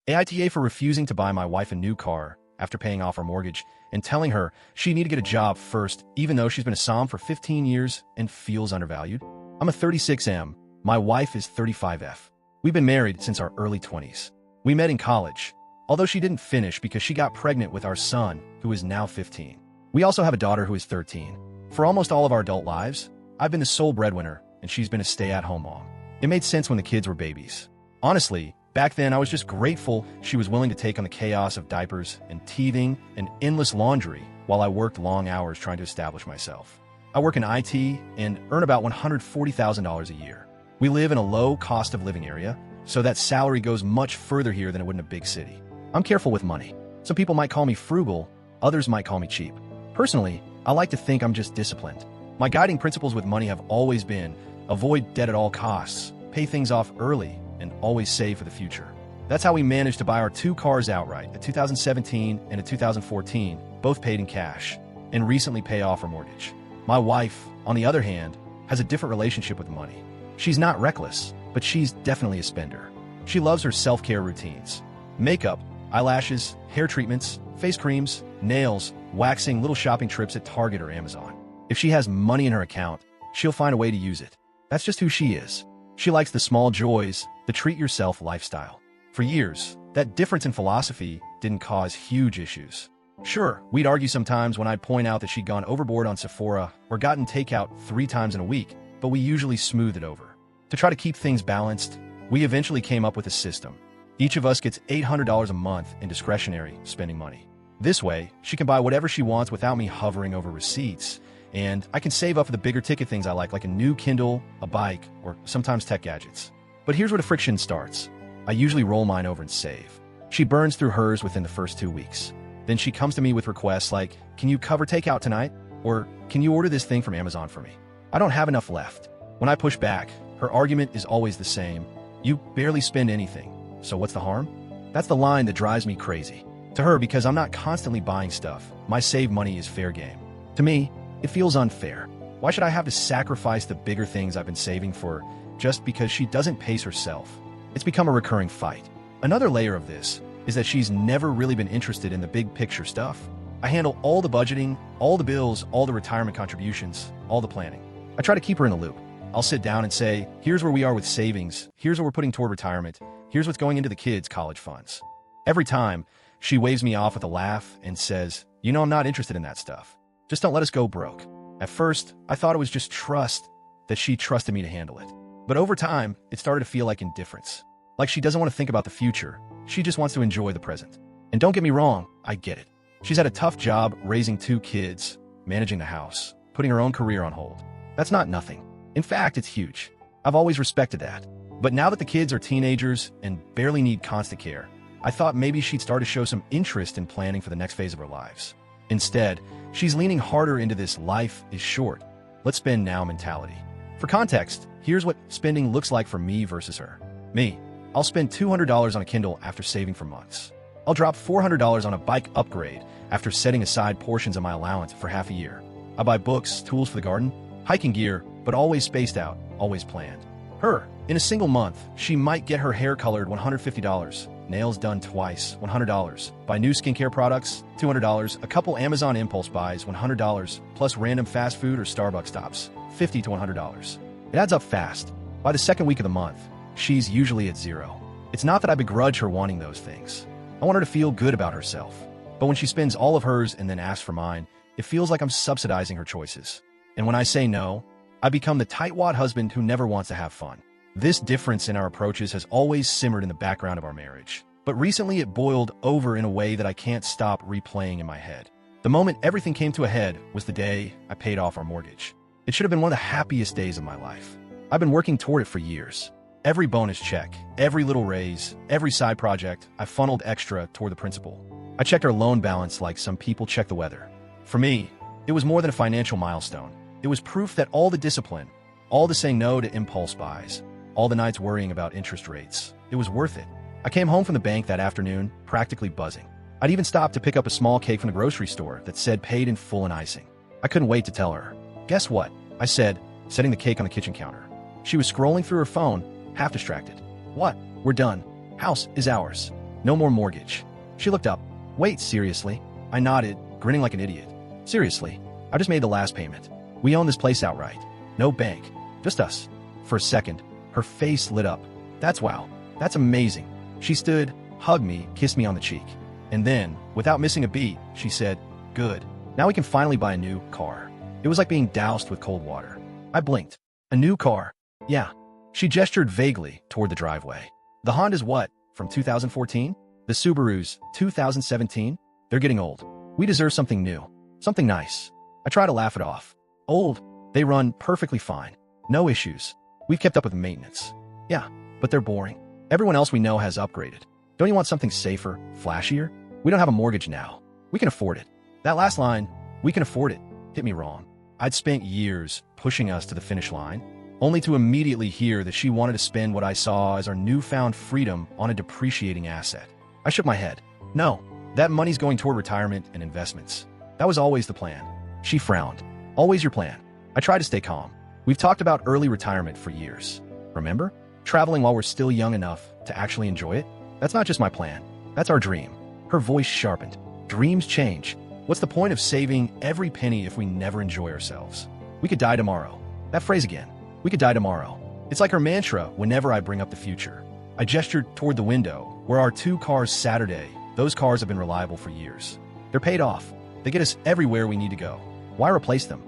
AITA for refusing to buy my wife a new car after paying off our mortgage and telling her she needed to get a job first, even though she's been a SAHM for 15 years and feels undervalued. I'm a 36M. My wife is 35F. We've been married since our early 20s. We met in college, although she didn't finish because she got pregnant with our son, who is now 15. We also have a daughter who is 13. For almost all of our adult lives, I've been the sole breadwinner, and she's been a stay-at-home mom. It made sense when the kids were babies. Honestly, back then I was just grateful she was willing to take on the chaos of diapers and teething and endless laundry while I worked long hours trying to establish myself. I work in IT and earn about $140,000 a year. We live in a low cost of living area, so that salary goes much further here than it would in a big city. I'm careful with money. Some people might call me frugal, others might call me cheap. Personally, I like to think I'm just disciplined. My guiding principles with money have always been avoid debt at all costs, pay things off early, and always save for the future. That's how we managed to buy our 2 cars outright, a 2017 and a 2014, both paid in cash, and recently pay off our mortgage. My wife, on the other hand, has a different relationship with money. She's not reckless, but she's definitely a spender. She loves her self-care routines. Makeup, eyelashes, hair treatments, face creams, nails, waxing, little shopping trips at Target or Amazon. If she has money in her account, she'll find a way to use it. That's just who she is. She likes the small joys, the treat-yourself lifestyle. For years, that difference in philosophy didn't cause huge issues. Sure, we'd argue sometimes when I'd point out that she'd gone overboard on Sephora or gotten takeout 3 times in a week, but we usually smoothed it over. To try to keep things balanced, we eventually came up with a system. Each of us gets $800 a month in discretionary spending money. This way, she can buy whatever she wants without me hovering over receipts, and I can save up for the bigger ticket things I like a new Kindle, a bike, or sometimes tech gadgets. But here's where the friction starts. I usually roll mine over and save. She burns through hers within the first 2 weeks. Then she comes to me with requests like, can you cover takeout tonight? Or can you order this thing from Amazon for me? I don't have enough left. When I push back, her argument is always the same. You barely spend anything, so what's the harm? That's the line that drives me crazy. To her, because I'm not constantly buying stuff, my saved money is fair game. To me, it feels unfair. Why should I have to sacrifice the bigger things I've been saving for just because she doesn't pace herself? It's become a recurring fight. Another layer of this is that she's never really been interested in the big picture stuff. I handle all the budgeting, all the bills, all the retirement contributions, all the planning. I try to keep her in the loop. I'll sit down and say, here's where we are with savings, here's what we're putting toward retirement, here's what's going into the kids' college funds. Every time, she waves me off with a laugh and says, you know I'm not interested in that stuff. Just don't let us go broke. At first, I thought it was just trust, that she trusted me to handle it. But over time, it started to feel like indifference. Like she doesn't want to think about the future. She just wants to enjoy the present. And don't get me wrong, I get it. She's had a tough job raising 2 kids, managing the house, putting her own career on hold. That's not nothing. In fact, it's huge. I've always respected that. But now that the kids are teenagers and barely need constant care, I thought maybe she'd start to show some interest in planning for the next phase of her lives. Instead, she's leaning harder into this life is short, let's spend now mentality. For context, here's what spending looks like for me versus her. Me, I'll spend $200 on a Kindle after saving for months. I'll drop $400 on a bike upgrade after setting aside portions of my allowance for half a year. I buy books, tools for the garden, hiking gear, but always spaced out, always planned. Her, in a single month, she might get her hair colored $150, nails done twice, $100, buy new skincare products, $200, a couple Amazon impulse buys, $100, plus random fast food or Starbucks stops, $50 to $100. It adds up fast. By the second week of the month, she's usually at zero. It's not that I begrudge her wanting those things. I want her to feel good about herself. But when she spends all of hers and then asks for mine, it feels like I'm subsidizing her choices. And when I say no, I become the tightwad husband who never wants to have fun. This difference in our approaches has always simmered in the background of our marriage. But recently it boiled over in a way that I can't stop replaying in my head. The moment everything came to a head was the day I paid off our mortgage. It should have been one of the happiest days of my life. I've been working toward it for years. Every bonus check, every little raise, every side project, I funneled extra toward the principal. I checked our loan balance like some people check the weather. For me, it was more than a financial milestone. It was proof that all the discipline, all the saying no to impulse buys, all the nights worrying about interest rates, it was worth it. I came home from the bank that afternoon, practically buzzing. I'd even stopped to pick up a small cake from the grocery store that said paid in full and icing. I couldn't wait to tell her. Guess what? I said, setting the cake on the kitchen counter. She was scrolling through her phone, half distracted. What? We're done. House is ours. No more mortgage. She looked up. Wait, seriously? I nodded, grinning like an idiot. Seriously, I just made the last payment. We own this place outright. No bank. Just us. For a second, her face lit up. That's wow. That's amazing. She stood, hugged me, kissed me on the cheek. And then, without missing a beat, she said, good. Now we can finally buy a new car. It was like being doused with cold water. I blinked. A new car? Yeah. She gestured vaguely toward the driveway. The Honda's what? From 2014? The Subaru's 2017? They're getting old. We deserve something new. Something nice. I try to laugh it off. Old. They run perfectly fine. No issues. We've kept up with maintenance. Yeah, but they're boring. Everyone else we know has upgraded. Don't you want something safer, flashier? We don't have a mortgage now. We can afford it. That last line, we can afford it, hit me wrong. I'd spent years pushing us to the finish line, only to immediately hear that she wanted to spend what I saw as our newfound freedom on a depreciating asset. I shook my head. No, that money's going toward retirement and investments. That was always the plan. She frowned. Always your plan. I tried to stay calm. We've talked about early retirement for years. Remember? Traveling while we're still young enough to actually enjoy it? That's not just my plan. That's our dream. Her voice sharpened. Dreams change. What's the point of saving every penny if we never enjoy ourselves? We could die tomorrow. That phrase again. We could die tomorrow. It's like her mantra whenever I bring up the future. I gestured toward the window, where our 2 cars Saturday. Those cars have been reliable for years. They're paid off. They get us everywhere we need to go. Why replace them?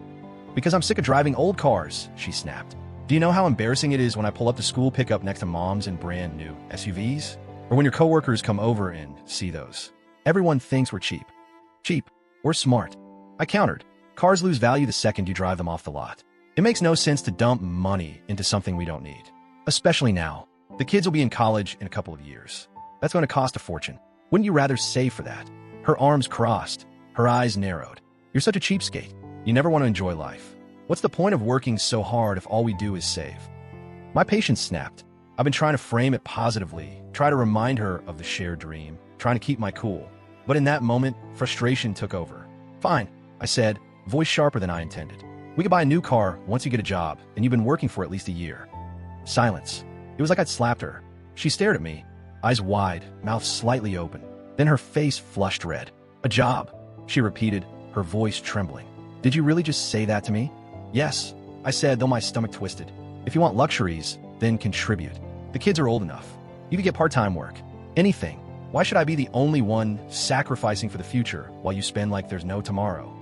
Because I'm sick of driving old cars, she snapped. Do you know how embarrassing it is when I pull up the school pickup next to moms in brand new SUVs? Or when your coworkers come over and see those? Everyone thinks we're cheap. Cheap. Or smart. I countered. Cars lose value the second you drive them off the lot. It makes no sense to dump money into something we don't need. Especially now. The kids will be in college in a couple of years. That's going to cost a fortune. Wouldn't you rather save for that? Her arms crossed. Her eyes narrowed. You're such a cheapskate. You never want to enjoy life. What's the point of working so hard if all we do is save? My patience snapped. I've been trying to frame it positively, try to remind her of the shared dream, trying to keep my cool. But in that moment, frustration took over. Fine, I said, voice sharper than I intended. We could buy a new car once you get a job, and you've been working for at least a year. Silence. It was like I'd slapped her. She stared at me, eyes wide, mouth slightly open. Then her face flushed red. A job, she repeated, her voice trembling. Did you really just say that to me? Yes, I said, though my stomach twisted. If you want luxuries, then contribute. The kids are old enough. You could get part-time work. Anything. Why should I be the only one sacrificing for the future while you spend like there's no tomorrow?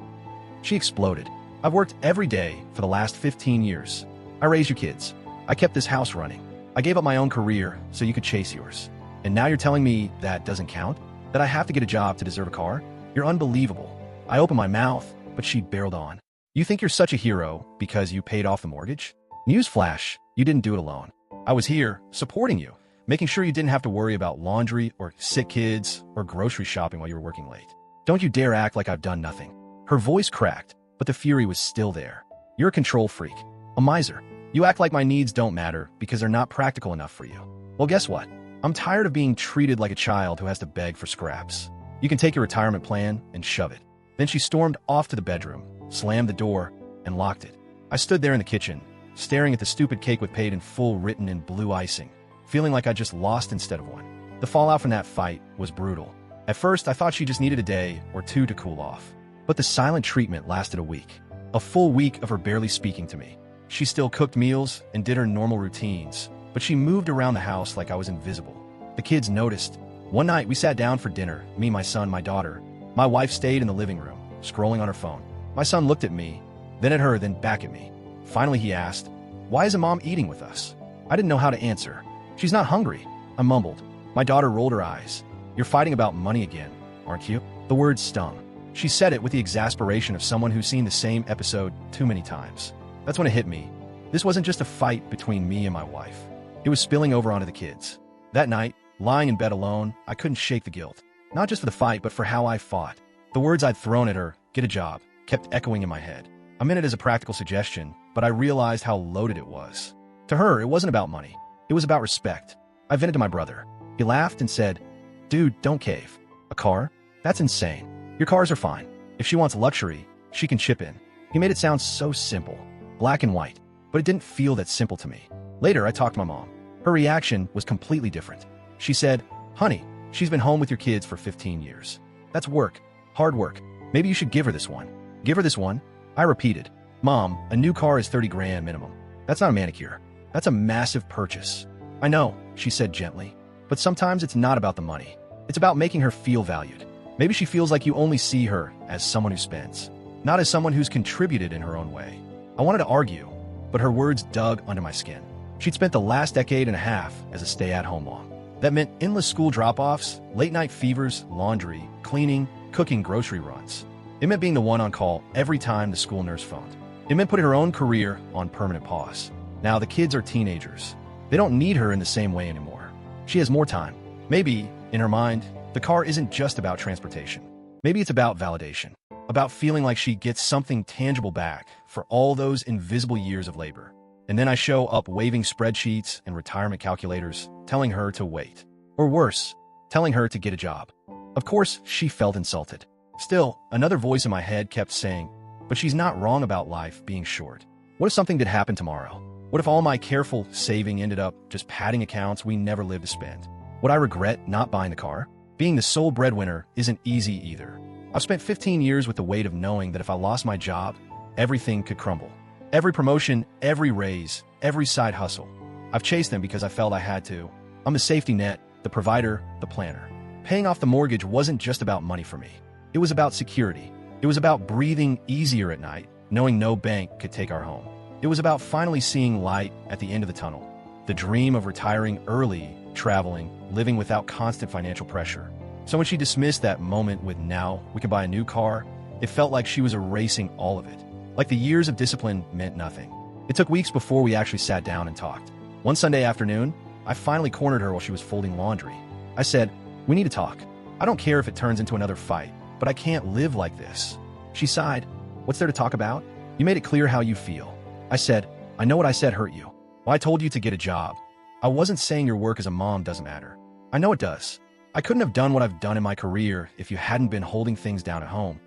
She exploded. I've worked every day for the last 15 years. I raised your kids. I kept this house running. I gave up my own career so you could chase yours. And now you're telling me that doesn't count? That I have to get a job to deserve a car? You're unbelievable. I opened my mouth, but she barreled on. You think you're such a hero because you paid off the mortgage? Newsflash, you didn't do it alone. I was here, supporting you, making sure you didn't have to worry about laundry or sick kids or grocery shopping while you were working late. Don't you dare act like I've done nothing. Her voice cracked, but the fury was still there. You're a control freak, a miser. You act like my needs don't matter because they're not practical enough for you. Well, guess what? I'm tired of being treated like a child who has to beg for scraps. You can take your retirement plan and shove it. Then she stormed off to the bedroom, slammed the door, and locked it. I stood there in the kitchen, staring at the stupid cake with paid in full written in blue icing, feeling like I just lost instead of won. The fallout from that fight was brutal. At first, I thought she just needed a day or two to cool off. But the silent treatment lasted a week. A full week of her barely speaking to me. She still cooked meals and did her normal routines, but she moved around the house like I was invisible. The kids noticed. One night, we sat down for dinner, me, my son, my daughter. My wife stayed in the living room, scrolling on her phone. My son looked at me, then at her, then back at me. Finally, he asked, "Why isn't Mom eating with us?" I didn't know how to answer. "She's not hungry," I mumbled. My daughter rolled her eyes. "You're fighting about money again, aren't you?" The words stung. She said it with the exasperation of someone who's seen the same episode too many times. That's when it hit me. This wasn't just a fight between me and my wife. It was spilling over onto the kids. That night, lying in bed alone, I couldn't shake the guilt. Not just for the fight, but for how I fought. The words I'd thrown at her, "get a job," kept echoing in my head. I meant it as a practical suggestion, but I realized how loaded it was. To her, it wasn't about money. It was about respect. I vented to my brother. He laughed and said, "Dude, don't cave. A car? That's insane. Your cars are fine. If she wants luxury, she can chip in." He made it sound so simple, black and white, but it didn't feel that simple to me. Later, I talked to my mom. Her reaction was completely different. She said, "Honey, She's been home with your kids for 15 years. That's work. Hard work. Maybe you should give her this one. Give her this one? I repeated. Mom, a new car is 30 grand minimum. That's not a manicure. That's a massive purchase. I know, she said gently. But sometimes it's not about the money. It's about making her feel valued. Maybe she feels like you only see her as someone who spends, not as someone who's contributed in her own way. I wanted to argue, but her words dug under my skin. She'd spent the last decade and a half as a stay-at-home mom. That meant endless school drop-offs, late-night fevers, laundry, cleaning, cooking grocery runs. It meant being the one on call every time the school nurse phoned. It meant putting her own career on permanent pause. Now the kids are teenagers. They don't need her in the same way anymore. She has more time. Maybe, in her mind, the car isn't just about transportation. Maybe it's about validation, about feeling like she gets something tangible back for all those invisible years of labor. And then I show up waving spreadsheets and retirement calculators, telling her to wait. Or worse, telling her to get a job. Of course, she felt insulted. Still, another voice in my head kept saying, but she's not wrong about life being short. What if something did happen tomorrow? What if all my careful saving ended up just padding accounts we never lived to spend? Would I regret not buying the car? Being the sole breadwinner isn't easy either. I've spent 15 years with the weight of knowing that if I lost my job, everything could crumble. Every promotion, every raise, every side hustle. I've chased them because I felt I had to. I'm the safety net, the provider, the planner. Paying off the mortgage wasn't just about money for me. It was about security. It was about breathing easier at night, knowing no bank could take our home. It was about finally seeing light at the end of the tunnel. The dream of retiring early, traveling, living without constant financial pressure. So when she dismissed that moment with "now we can buy a new car," it felt like she was erasing all of it. Like the years of discipline meant nothing. It took weeks before we actually sat down and talked. One Sunday afternoon, I finally cornered her while she was folding laundry. I said, "We need to talk. I don't care if it turns into another fight, but I can't live like this." She sighed. "What's there to talk about? You made it clear how you feel." I said, "I know what I said hurt you. Well, I told you to get a job. I wasn't saying your work as a mom doesn't matter. I know it does. I couldn't have done what I've done in my career if you hadn't been holding things down at home."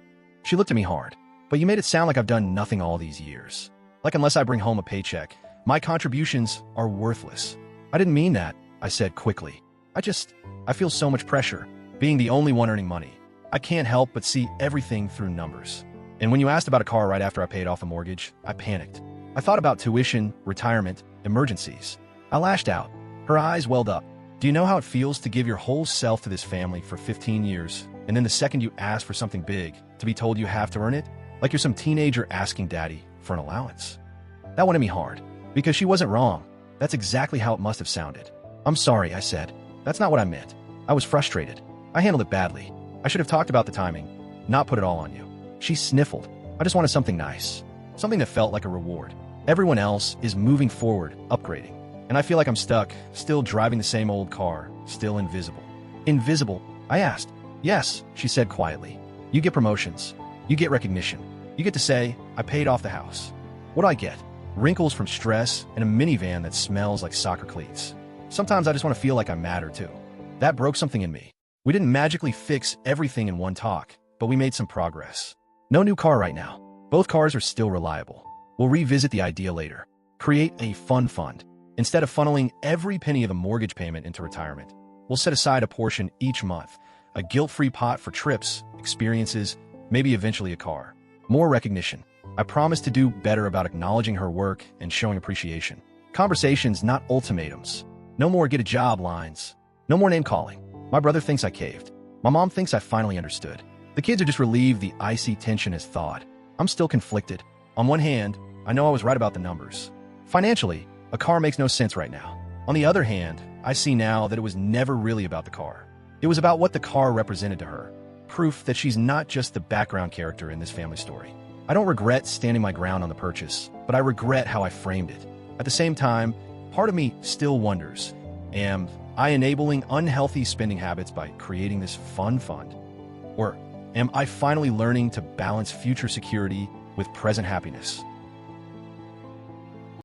She looked at me hard. "But you made it sound like I've done nothing all these years. Like unless I bring home a paycheck, my contributions are worthless." "I didn't mean that," I said quickly. I feel so much pressure, being the only one earning money. I can't help but see everything through numbers. And when you asked about a car right after I paid off a mortgage, I panicked. I thought about tuition, retirement, emergencies. I lashed out. Her eyes welled up. "Do you know how it feels to give your whole self to this family for 15 years, and then the second you ask for something big, to be told you have to earn it? Like you're some teenager asking daddy for an allowance?" That went at me hard, because she wasn't wrong. That's exactly how it must have sounded. "I'm sorry," I said. "That's not what I meant. I was frustrated. I handled it badly. I should have talked about the timing, not put it all on you." She sniffled. "I just wanted something nice. Something that felt like a reward. Everyone else is moving forward, upgrading. And I feel like I'm stuck, still driving the same old car, still invisible." "Invisible?" I asked. "Yes," she said quietly. "You get promotions. You get recognition. You get to say, 'I paid off the house.' What do I get? Wrinkles from stress and a minivan that smells like soccer cleats. Sometimes I just want to feel like I matter too." That broke something in me. We didn't magically fix everything in one talk, but we made some progress. No new car right now. Both cars are still reliable. We'll revisit the idea later. Create a fun fund. Instead of funneling every penny of a mortgage payment into retirement, we'll set aside a portion each month, a guilt-free pot for trips, experiences, maybe eventually a car. More recognition. I promise to do better about acknowledging her work and showing appreciation. Conversations, not ultimatums. No more get a job lines. No more name calling. My brother thinks I caved. My mom thinks I finally understood. The kids are just relieved the icy tension has thawed. I'm still conflicted. On one hand, I know I was right about the numbers. Financially, a car makes no sense right now. On the other hand, I see now that it was never really about the car. It was about what the car represented to her. Proof that she's not just the background character in this family story. I don't regret standing my ground on the purchase, but I regret how I framed it. At the same time, part of me still wonders, am I enabling unhealthy spending habits by creating this fun fund? Or am I finally learning to balance future security with present happiness?